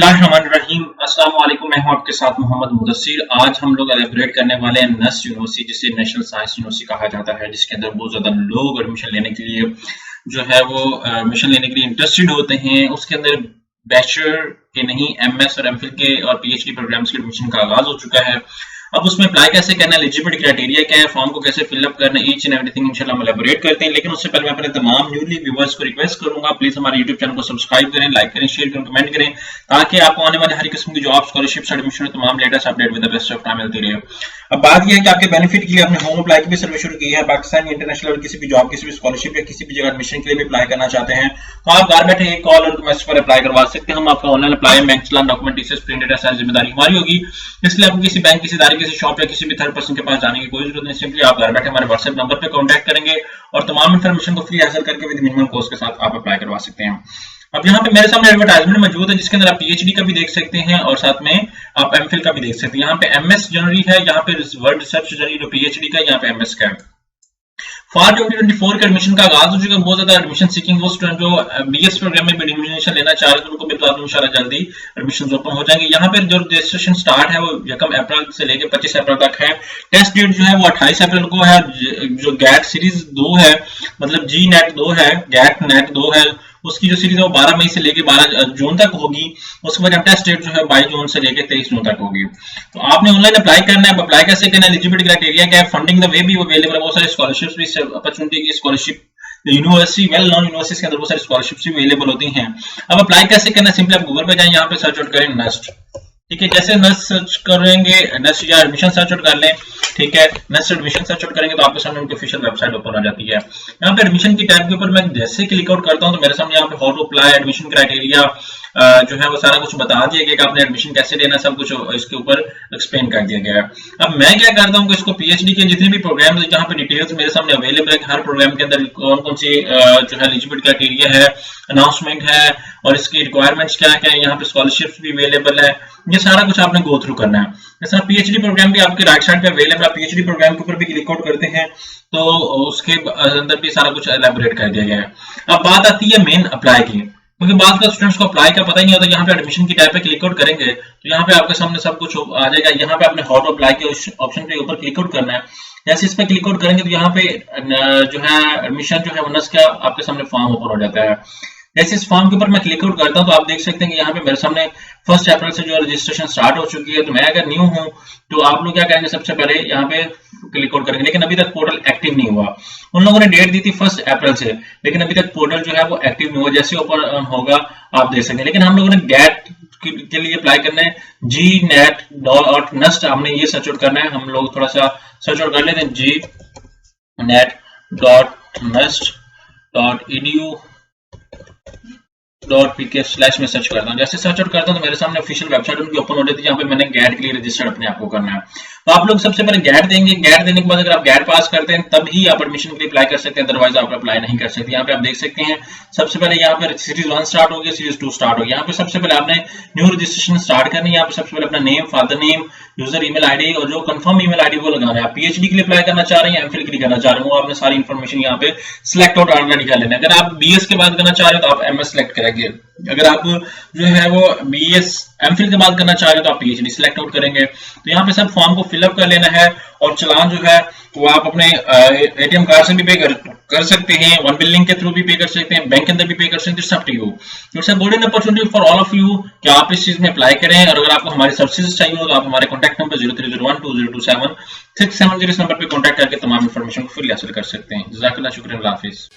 बिस्मिल्लाहिर्रहमानिर्रहीम। अस्सलाम वालेकुम। मैं हूं आपके साथ मोहम्मद मुदस्सिर। आज हम लोग एलेबरेट करने वाले हैं नस्ट यूनिवर्सिटी, जिसे नेशनल साइंस यूनिवर्सिटी कहा जाता है, जिसके अंदर बहुत ज़्यादा लोग एडमिशन लेने के लिए जो है वो एडमिशन लेने के लिए इंटरेस्टेड होते हैं। उसके अंदर बैचलर के नहीं, एमएस और एमफिल के और पीएचडी प्रोग्राम्स के एडमिशन का आगाज हो चुका है। अब उसमें अप्लाई कैसे करना है, एलिजिबिलिटी क्राइटेरिया क्या है, फॉर्म को कैसे फिलअप करना है, ईच एंड एवरीथिंग इंशाल्लाह हम एलेबोरेट करते हैं। लेकिन उससे पहले मैं अपने तमाम न्यूली व्यूअर्स को रिक्वेस्ट करूंगा, प्लीज हमारे यूट्यूब चैनल को सब्सक्राइब करें, लाइक करें, शेयर करें, कमेंट करें, ताकि आपको आने वाले हर किस्म की जॉब, स्कॉलरशिप, एडमिशन तमाम latest update with the best of time मिलती रहे। अब बात यह है कि आपके बेनिफिट के लिए अपने होम अप्लाई की भी सर्विस शुरू की है। पाकिस्तान इंटरनेशनल लेवल किसी भी जॉब, किसी भी स्कॉलरशिप या किसी भी जगह एडमिशन के लिए भी अप्लाई करना चाहते हैं तो आप घर बैठे एक कॉल और मैसेज पर अप्लाई करवा सकते हैं। हम आपका ऑनलाइन अप्लाई, बैंक चलान, डॉक्यूमेंट, प्रिंटेड है, सारी जिम्मेदारी हमारी होगी। इसलिए आपको किसी बैंक, किसी इदारे, किसी शॉप या किसी भी थर्ड पर्सन के पास जाने की कोई जरूरत नहीं। सिंपली आप घर बैठे हमारे व्हाट्सएप नंबर पर कॉन्टैक्ट करेंगे और तमाम इन्फॉर्मेशन को फ्री हासिल करके विद मिनिमम कॉस्ट के साथ आप अप्लाई करवा सकते हैं। अब यहाँ पे मेरे सामने एडवर्टाइजमेंट मौजूद है, जिसके अंदर आप पीएचडी का भी देख सकते हैं और साथ में आप एमफिल का भी देख सकते हैं। यहाँ पे एमएस जनरली है, यहाँ पे वर्ड रिसर्च जनरली जो पीएचडी का है, यहाँ पे एमएस का है। फॉर 2024 के एडमिशन का आगाज हो चुका है। बहुत ज्यादा एडमिशन सीकिंग वो स्टूडेंट जो बीएस प्रोग्राम में भी एडमिशन लेना चाह रहे हैं, तो उनको भी बता दूं इंशाल्लाह जल्दी एडमिशन ओपन हो जाएंगे। यहाँ पे जो रजिस्ट्रेशन स्टार्ट है वो 1 अप्रैल से लेकर 25 अप्रैल तक है। टेस्ट डेट जो है वो 28 अप्रैल को है। जो गैट सीरीज 2 है, मतलब जी नेट 2 है, गैट नेट 2 है, उसकी जो सीरीज है वो 12 मई से लेकर 12 जून तक होगी। उसके बाद टेस्ट डेट जो है 22 जून से लेकर 23 जून तक होगी। तो आपने ऑनलाइन अप्लाई करना है। अप्लाई कैसे करना है, एलिजिबिलिटी क्राइटेरिया क्या है, फंडिंग द वे भी अवेलेबल है, बहुत सारे स्कॉलरशिप्स भी, अपॉर्चुनिटी की scholarship university, well known universities के अंदर बहुत सारी स्कॉलरशिप्स भी अवेलेबल होती हैं। अब अप्लाई कैसे करना है, सिंपली आप गूगल पे जाएं, यहाँ पे सर्च आउट करें नस्ट। ठीक है, जैसे नस्ट सर्च करेंगे, नस्ट या एडमिशन सर्च आउट कर लें, ठीक है, नस्ट एडमिशन सर्च आउट करेंगे तो आपके सामने उनकी ऑफिशियल वेबसाइट ओपन हो जाती है। यहाँ पे एडमिशन की टैब के ऊपर मैं जैसे क्लिक आउट करता हूँ तो मेरे सामने यहाँ पे how to apply, admission criteria जो है वो सारा कुछ बता दिया गया कि आपने एडमिशन कैसे लेना, सब कुछ इसके ऊपर एक्सप्लेन कर दिया गया है। अब मैं क्या करता हूँ कि इसको पीएचडी के जितने भी प्रोग्राम है जहाँ पे डिटेल्स मेरे सामने अवेलेबल है कि हर प्रोग्राम के अंदर कौन कौन सी जो है एलिजिबिलिटी क्राइटेरिया है, अनाउंसमेंट है और इसकी रिक्वायरमेंट्स क्या क्या है, यहाँ पे स्कॉलरशिप्स भी अवेलेबल है, ये सारा कुछ आपने गो थ्रू करना है। जैसा पीएचडी प्रोग्राम भी आपके राइट साइड पे अवेलेबल है, पीएचडी प्रोग्राम के ऊपर भी क्लिक आउट करते हैं तो उसके अंदर भी सारा कुछ एलैबोरेट कर दिया गया है। अब बात आती है मेन अप्लाई की, क्योंकि बात का स्टूडेंट्स को अप्लाई का पता ही नहीं होता। यहाँ पे एडमिशन की टैब पे क्लिक आउट करेंगे तो यहाँ पे आपके सामने सब कुछ आ जाएगा। यहाँ पे आपने हाउ टू अप्लाई के ऑप्शन के ऊपर क्लिक आउट करना है। जैसे इस पे क्लिक आउट करेंगे तो यहाँ पे जो है एडमिशन जो है उनस का आपके सामने फॉर्म ओपन हो जाता है। जैसे इस फॉर्म के ऊपर मैं क्लिक आउट करता हूँ तो आप देख सकते हैं कि यहाँ पे मेरे सामने 1 अप्रैल से जो रजिस्ट्रेशन स्टार्ट हो चुकी है। तो मैं अगर न्यू हूँ तो आप लोग क्या करेंगे, सबसे पहले यहाँ पे क्लिक आउट करेंगे, लेकिन अभी तक पोर्टल एक्टिव नहीं हुआ। उन लोगों ने डेट दी थी 1 अप्रैल से, लेकिन अभी तक पोर्टल जो है वो एक्टिव नहीं हुआ। जैसे ओपन होगा आप देख सकेंगे। लेकिन हम लोगों ने गैट के लिए अप्लाई करना है, जी नेट डॉट नस्ट, हमने ये सर्च आउट करना है। हम लोग थोड़ा सा सर्च आउट कर लेते हैं, G net dot NUST dot edu .pk/ में सर्च करता हूँ। जैसे सर्च आउट करता हूँ तो मेरे सामने ऑफिशियल वेबसाइट उनकी ओपन हो जाती है, जहाँ पे मैंने गैट के लिए रजिस्टर अपने आप को करना है। तो आप लोग सबसे पहले गैट देंगे। गैट देने के बाद अगर आप गैट पास करते हैं तभी आप एडमिशन के लिए अप्लाई कर सकते हैं, अदरवाइज आप अप्लाई नहीं कर सकते। यहाँ पे आप देख सकते हैं सबसे पहले यहाँ पे सीरीज 1 स्टार्ट हो गया, सीरीज 2 स्टार्ट हो गया। यहाँ पे सबसे पहले आपने न्यू रजिस्ट्रेशन स्टार्ट करनी है। यहाँ पे सबसे पहले अपना name, father name, user email ID और जो कंफर्म ईमेल आईडी वो लगाना है। आप पीएचडी के लिए अप्लाई करना चाह रहे हैं, एमफिल के लिए करना चाह रहे हैं, आपने सारी इन्फॉर्मेशन यहाँ पे सिलेक्ट आउट ऑलरेडी कर लेना है। अगर आप बीएस के बाद करना चाह रहे हो तो आप एमएस सिलेक्ट करेंगे। अगर आप जो है वो बीएस एमफिल के बाद करना चाह रहे हो तो आप पीएचडी सिलेक्ट आउट करेंगे। तो यहाँ पे सब फॉर्म को फिलअप कर लेना है और चालान जो है वो आप अपने एटीएम कार्ड से भी पे कर सकते हैं, वन बिल लिंक के थ्रू भी पे कर सकते हैं, बैंक के अंदर भी पे कर सकते हैं। सब to you, it's a golden opportunity for all of you कि आप इस चीज में अप्लाई करें। और अगर आपको हमारी सर्विसेज चाहिए हो तो आप हमारे कॉन्टैक्ट नंबर 03012027 इस नंबर पे कॉन्टैक्ट करके तमाम इन्फॉर्मेशन को फ्री हासिल कर सकते हैं। जज़ाकल्लाह, शुक्रिया, अल्लाह हाफिज।